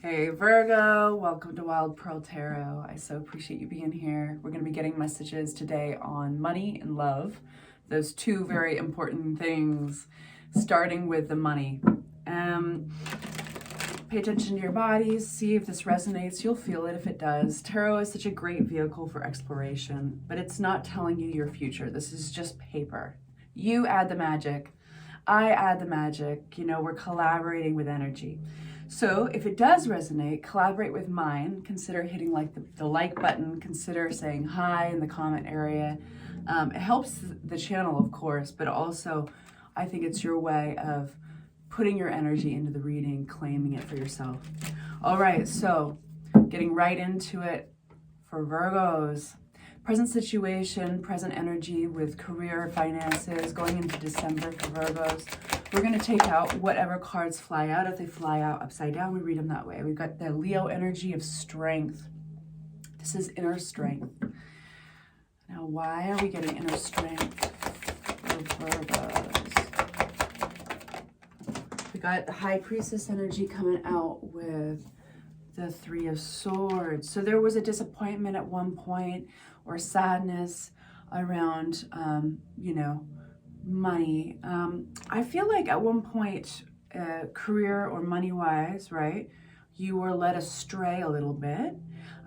Hey Virgo, welcome to Wild Pearl Tarot. I so appreciate you being here. We're going to be getting messages today on money and love, those two very important things, starting with the money. Pay attention to your bodies, see if this resonates. You'll feel it if it does. Tarot is such a great vehicle for exploration, but it's not telling you your future. This is just paper. You add the magic. I add the magic. You know, we're collaborating with energy. So if it does resonate, collaborate with mine. Consider hitting like the like button. Consider saying hi in the comment area. It helps the channel, of course, but also I think it's your way of putting your energy into the reading, claiming it for yourself. All right, so getting right into it for Virgos. Present situation, present energy with career, finances, going into December for Virgos. We're going to take out whatever cards fly out. If they fly out upside down, we read them that way. We've got the Leo energy of strength. This is inner strength. Now, why are we getting inner strength for Virgos? We got the High Priestess energy coming out with the Three of Swords. So there was a disappointment at one point or sadness around, money. I feel like at one point, career or money-wise, right, you were led astray a little bit.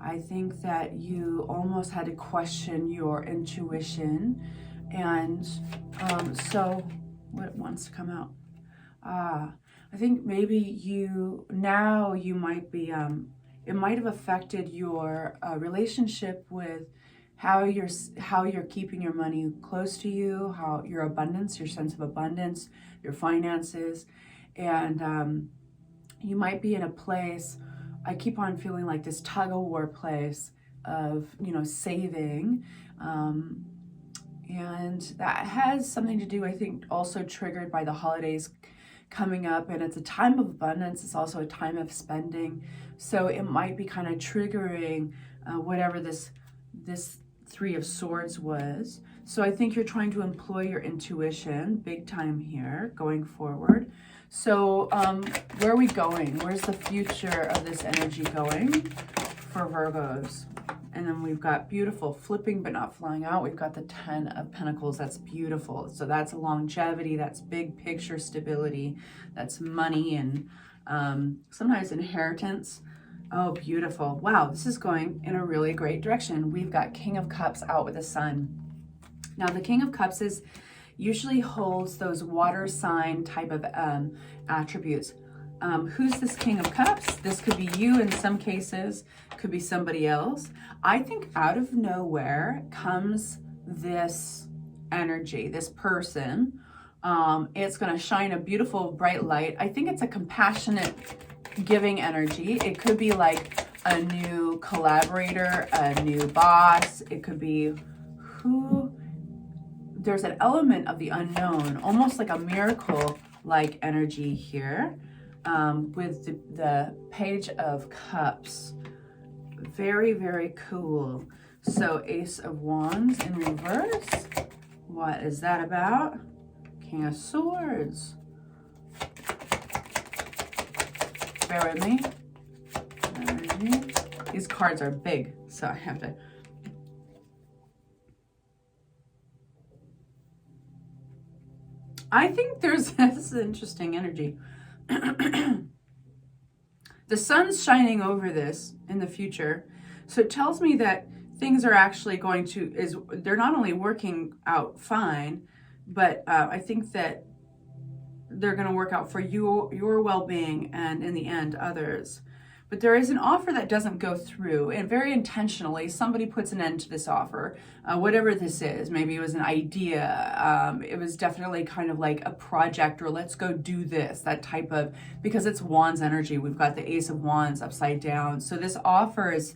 I think that you almost had to question your intuition. And so what wants to come out? I think maybe you might be, it might have affected your relationship with how you're keeping your money close to you, how your abundance, your sense of abundance, your finances. And you might be in a place, I keep on feeling like this tug of war place of, saving. And that has something to do, I think, also triggered by the holidays coming up, and it's a time of abundance. It's also a time of spending, so it might be kind of triggering whatever this Three of Swords was. So I think you're trying to employ your intuition big time here going forward. So where are we going? Where's the future of this energy going for Virgos? And then we've got beautiful flipping but not flying out. We've got the Ten of Pentacles. That's beautiful. So that's longevity. That's big picture stability. That's money and sometimes inheritance. Oh, beautiful. Wow, this is going in a really great direction. We've got King of Cups out with the Sun. Now, the King of Cups usually holds those water sign type of attributes. Who's this King of Cups? This could be you in some cases, could be somebody else. I think out of nowhere comes this energy, this person. It's going to shine a beautiful, bright light. I think it's a compassionate, giving energy. It could be like a new collaborator, a new boss. It could be there's an element of the unknown, almost like a miracle-like energy here. With the Page of Cups. Very, very cool. So Ace of Wands in reverse. What is that about? King of Swords. Bear with me. These cards are big, so I have to... I think this is interesting energy. The sun's shining over this in the future, so it tells me that things are actually they're not only working out fine, but I think that they're going to work out for your well-being and in the end others. But there is an offer that doesn't go through, and very intentionally somebody puts an end to this offer, whatever this is. Maybe it was an idea, it was definitely kind of like a project, or let's go do this, that type of, because it's Wands energy. We've got the Ace of Wands upside down, so this offer is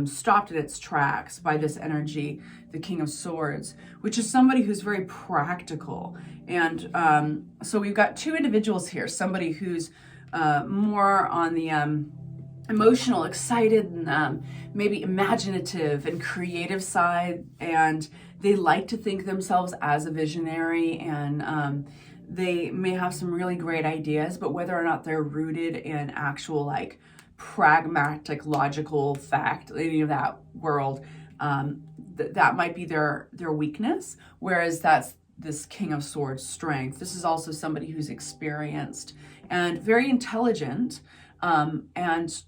stopped in its tracks by this energy, the King of Swords, which is somebody who's very practical. And so we've got two individuals here, somebody who's more on the emotional, excited, and maybe imaginative and creative side, and they like to think themselves as a visionary, and they may have some really great ideas, but whether or not they're rooted in actual like pragmatic, logical fact, any of that world, that might be their weakness, whereas that's this King of Swords strength. This is also somebody who's experienced and very intelligent, and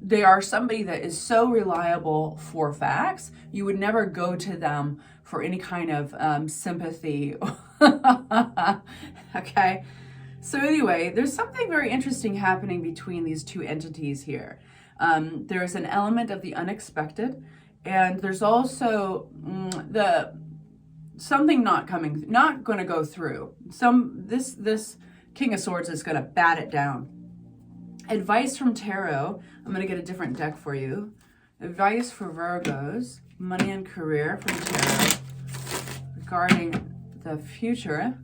they are somebody that is so reliable for facts. You would never go to them for any kind of sympathy. Okay. So anyway, there's something very interesting happening between these two entities here. There's an element of the unexpected, and there's also something not going to go through. This King of Swords is going to bat it down. Advice from Tarot. I'm going to get a different deck for you. Advice for Virgos, money and career from Tarot regarding the future.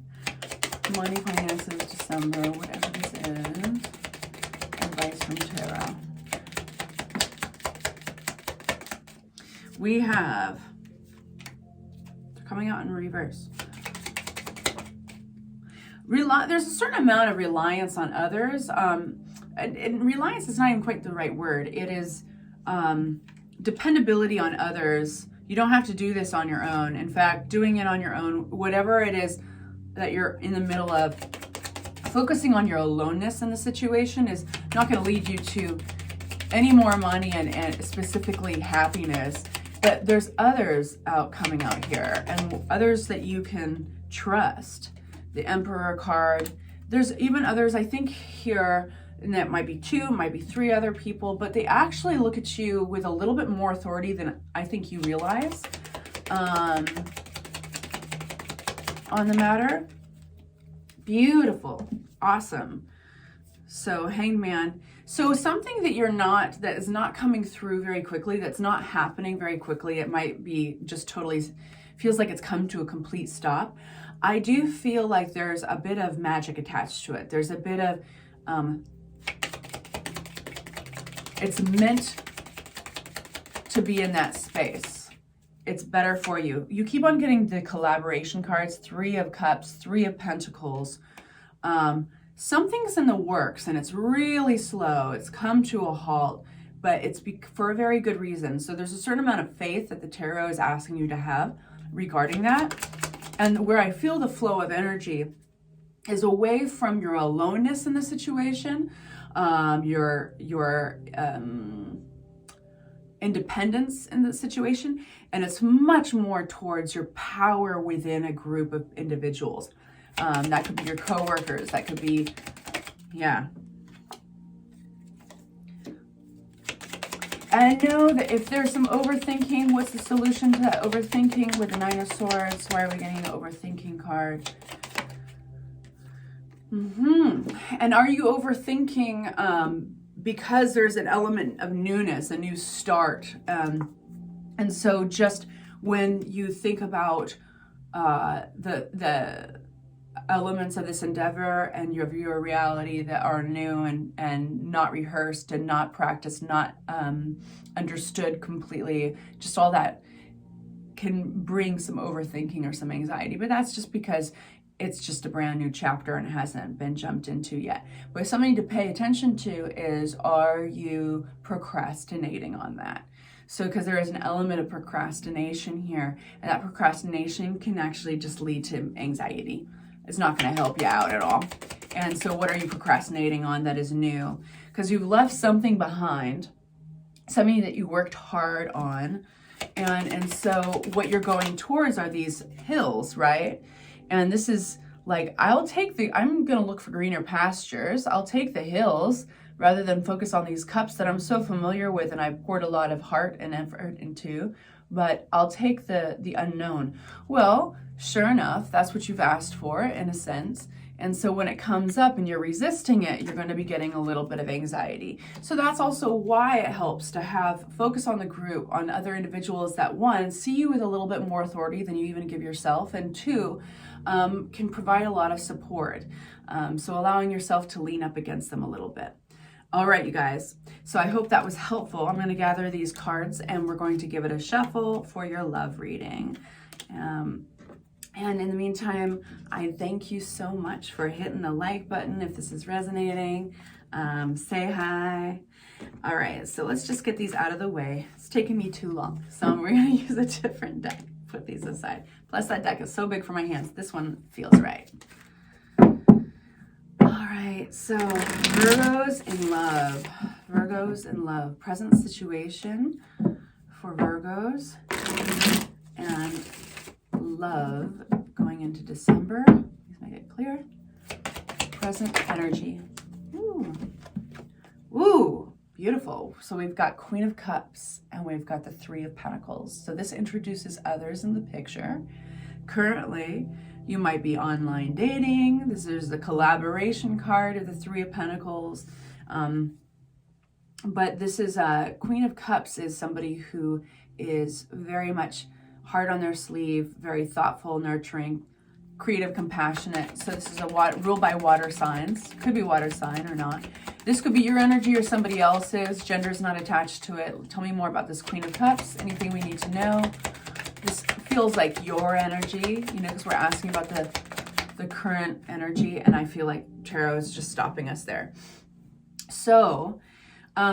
Money, finances, December, whatever this is. Advice from Tarot. We have, they're coming out in reverse. There's a certain amount of reliance on others. And reliance is not even quite the right word. It is dependability on others. You don't have to do this on your own. In fact, doing it on your own, whatever it is that you're in the middle of, focusing on your aloneness in the situation is not going to lead you to any more money and specifically happiness. But there's others coming out here, and others that you can trust. The Emperor card. There's even others, I think, here, and that might be 2, might be 3 other people, but they actually look at you with a little bit more authority than I think you realize on the matter. Beautiful. Awesome. So Hanged Man. So something that is not coming through very quickly, that's not happening very quickly, it might be just totally, feels like it's come to a complete stop. I do feel like there's a bit of magic attached to it. There's a bit of, it's meant to be in that space. It's better for you. You keep on getting the collaboration cards, 3 of Cups, 3 of Pentacles. Something's in the works and it's really slow. It's come to a halt, but it's for a very good reason. So there's a certain amount of faith that the tarot is asking you to have regarding that. And where I feel the flow of energy is away from your aloneness in the situation, your independence in the situation, and it's much more towards your power within a group of individuals. That could be your coworkers, that could be, yeah. And I know that if there's some overthinking, what's the solution to that overthinking with the 9 of Swords? Why are we getting the overthinking card? And are you overthinking because there's an element of newness, a new start? And so just when you think about the elements of this endeavor and your reality that are new and not rehearsed and not practiced, not understood completely, just all that can bring some overthinking or some anxiety. But that's just because it's just a brand new chapter and it hasn't been jumped into yet. But something to pay attention to is, are you procrastinating on that? So because there is an element of procrastination here, and that procrastination can actually just lead to anxiety. It's not going to help you out at all. And so what are you procrastinating on that is new? Because you've left something behind, something that you worked hard on. And so what you're going towards are these hills, right? And this is like, I'm going to look for greener pastures. I'll take the hills rather than focus on these cups that I'm so familiar with and I've poured a lot of heart and effort into. But I'll take the unknown. Well, sure enough, that's what you've asked for in a sense. And so when it comes up and you're resisting it, you're going to be getting a little bit of anxiety. So that's also why it helps to have focus on the group, on other individuals that, 1, see you with a little bit more authority than you even give yourself, and 2, can provide a lot of support. So allowing yourself to lean up against them a little bit. All right, you guys. So I hope that was helpful. I'm going to gather these cards and we're going to give it a shuffle for your love reading. And in the meantime, I thank you so much for hitting the like button if this is resonating. Say hi. All right, so let's just get these out of the way. It's taking me too long, so we're gonna use a different deck. Put these aside. Plus that deck is so big for my hands. This one feels right. All right, so Virgos in love. Virgos in love. Present situation for Virgos and love going into December. Let's make it clear. Present energy. Ooh. Ooh, beautiful. So we've got Queen of Cups and we've got the Three of Pentacles. So this introduces others in the picture. Currently, you might be online dating. There's the collaboration card of the Three of Pentacles. But this is Queen of Cups is somebody who is very much hard on their sleeve, very thoughtful, nurturing, creative, compassionate. So this is a ruled by water signs. Could be water sign or not. This could be your energy or somebody else's. Gender is not attached to it. Tell me more about this Queen of Cups. Anything we need to know. This feels like your energy, you know, because we're asking about the current energy, and I feel like tarot is just stopping us there. So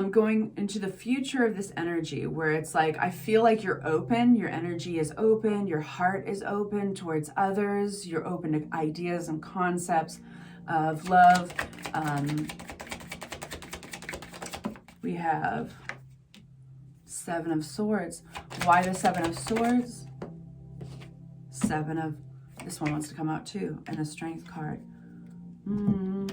going into the future of this energy, where it's like, I feel like you're open, your energy is open, your heart is open towards others, you're open to ideas and concepts of love. We have Seven of Swords. Why the Seven of Swords? This one wants to come out too, and a Strength card. I'm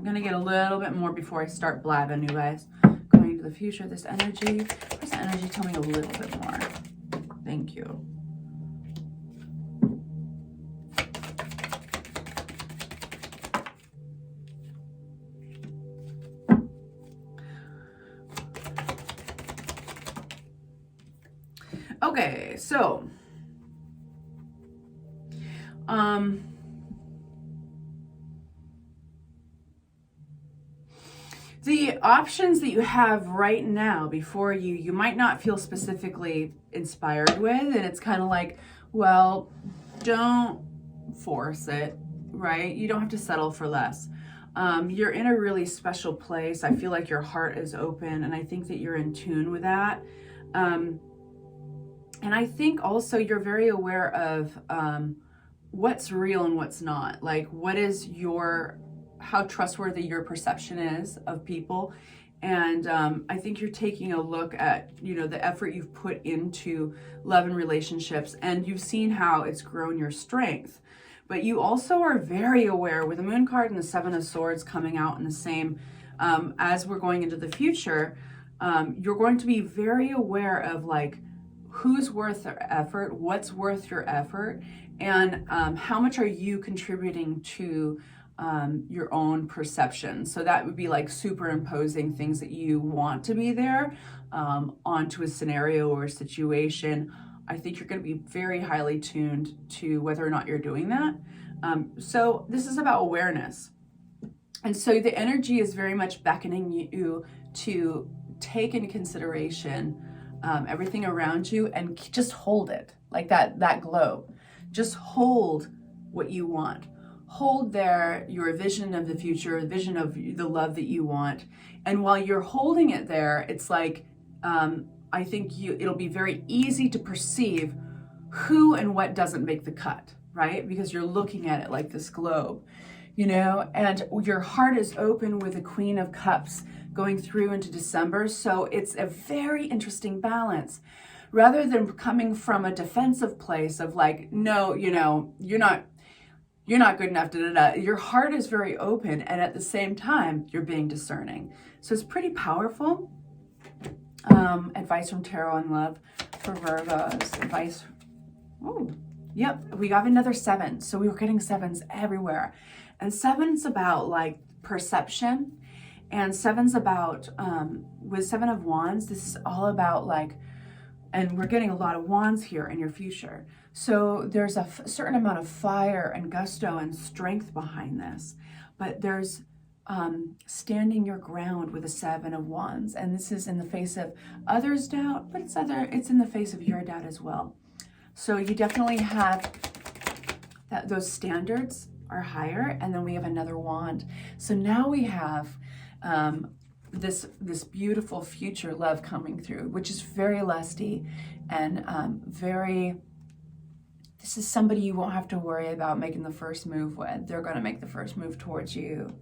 gonna get a little bit more before I start blabbing, you guys. Going into the future, this energy. Where's the energy? Tell me a little bit more. Thank you. Okay, so the options that you have right now before you might not feel specifically inspired with, and it's kind of like, well, don't force it, right? You don't have to settle for less. You're in a really special place. I feel like your heart is open, and I think that you're in tune with that. And I think also you're very aware of what's real and what's not. Like, what is how trustworthy your perception is of people. And I think you're taking a look at, you know, the effort you've put into love and relationships, and you've seen how it's grown your strength. But you also are very aware with the Moon card and the Seven of Swords coming out in the same, as we're going into the future, you're going to be very aware of like, who's worth their effort, what's worth your effort, and how much are you contributing to your own perception. So that would be like superimposing things that you want to be there onto a scenario or a situation. I think you're going to be very highly tuned to whether or not you're doing that. So this is about awareness. And so the energy is very much beckoning you to take into consideration everything around you and just hold it like that globe. Just hold what you want. Hold there your vision of the future, the vision of the love that you want. And while you're holding it there, it's like, I think it'll be very easy to perceive who and what doesn't make the cut, right? Because you're looking at it like this globe, you know, and your heart is open with the Queen of Cups going through into December. So it's a very interesting balance. Rather than coming from a defensive place of like, no, you know, you're not good enough, your heart is very open, and at the same time, you're being discerning. So it's pretty powerful. Advice from Tarot and Love for Virgos. Advice. Oh, yep. We got another 7. So we were getting 7s everywhere. And 7's about like perception. And 7's about, with 7 of Wands, this is all about like, and we're getting a lot of wands here in your future. So there's a certain amount of fire and gusto and strength behind this. But there's standing your ground with a 7 of Wands. And this is in the face of others' doubt, but it's in the face of your doubt as well. So you definitely have those standards are higher, and then we have another wand. So now we have this beautiful future love coming through, which is very lusty and this is somebody you won't have to worry about making the first move with. They're going to make the first move towards you.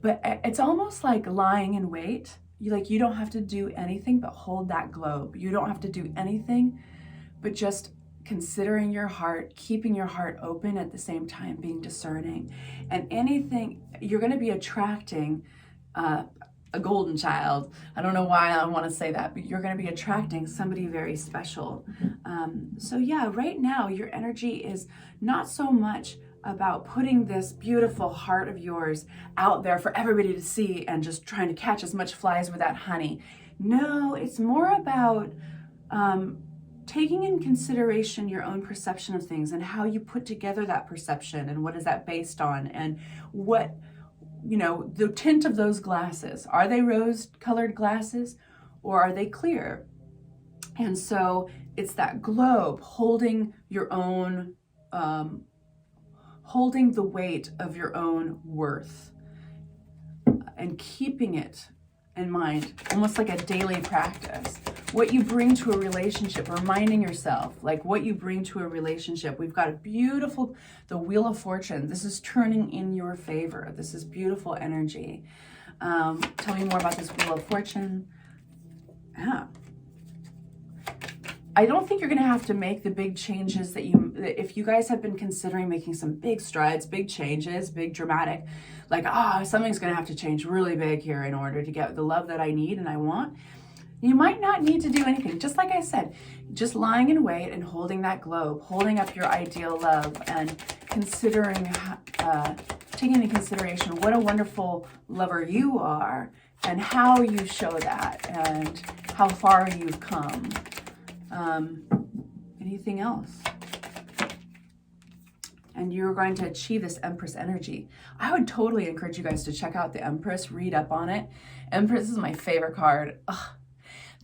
But it's almost like lying in wait. You don't have to do anything but hold that globe. You don't have to do anything but just considering your heart, keeping your heart open at the same time, being discerning. And anything, you're going to be attracting a golden child. I don't know why I want to say that, but you're going to be attracting somebody very special. So yeah, right now your energy is not so much about putting this beautiful heart of yours out there for everybody to see and just trying to catch as much flies with that honey. No, it's more about taking in consideration your own perception of things and how you put together that perception and what is that based on, and what, the tint of those glasses. Are they rose-colored glasses or are they clear? And so it's that globe holding your own, holding the weight of your own worth and keeping it in mind, almost like a daily practice. What you bring to a relationship, reminding yourself, like what you bring to a relationship. We've got a beautiful, the Wheel of Fortune. This is turning in your favor. This is beautiful energy. Tell me more about this Wheel of Fortune. I don't think you're going to have to make the big changes that if you guys have been considering making some big strides, big changes, big dramatic, like, something's going to have to change really big here in order to get the love that I need and I want. You might not need to do anything. Just like I said, just lying in wait and holding that globe, holding up your ideal love and considering, taking into consideration what a wonderful lover you are and how you show that and how far you've come. Anything else? And you're going to achieve this Empress energy. I would totally encourage you guys to check out the Empress, read up on it. Empress is my favorite card.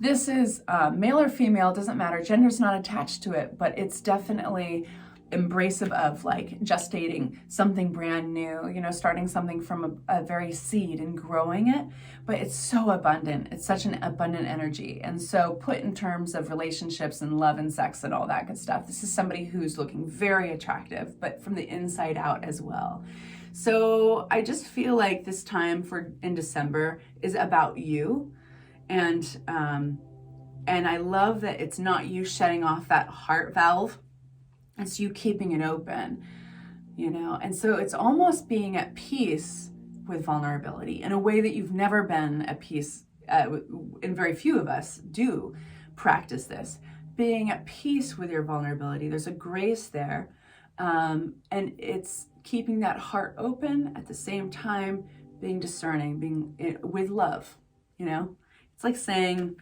This is male or female, doesn't matter. Gender's not attached to it, but it's definitely embracive of like gestating something brand new, starting something from a very seed and growing it. But it's so abundant. It's such an abundant energy. And so put in terms of relationships and love and sex and all that good stuff, this is somebody who's looking very attractive, but from the inside out as well. So I just feel like this time in December is about you. And I love that it's not you shutting off that heart valve. It's you keeping it open, and so it's almost being at peace with vulnerability in a way that you've never been at peace, and very few of us do practice this, being at peace with your vulnerability. There's a grace there, and it's keeping that heart open at the same time, being discerning, being with love, It's like saying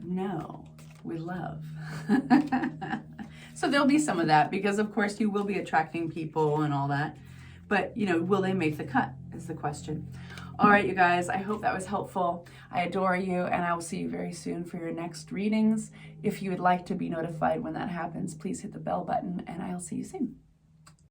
no with love. So there'll be some of that because, of course, you will be attracting people and all that. But, will they make the cut is the question. All right, you guys, I hope that was helpful. I adore you, and I will see you very soon for your next readings. If you would like to be notified when that happens, please hit the bell button, and I'll see you soon.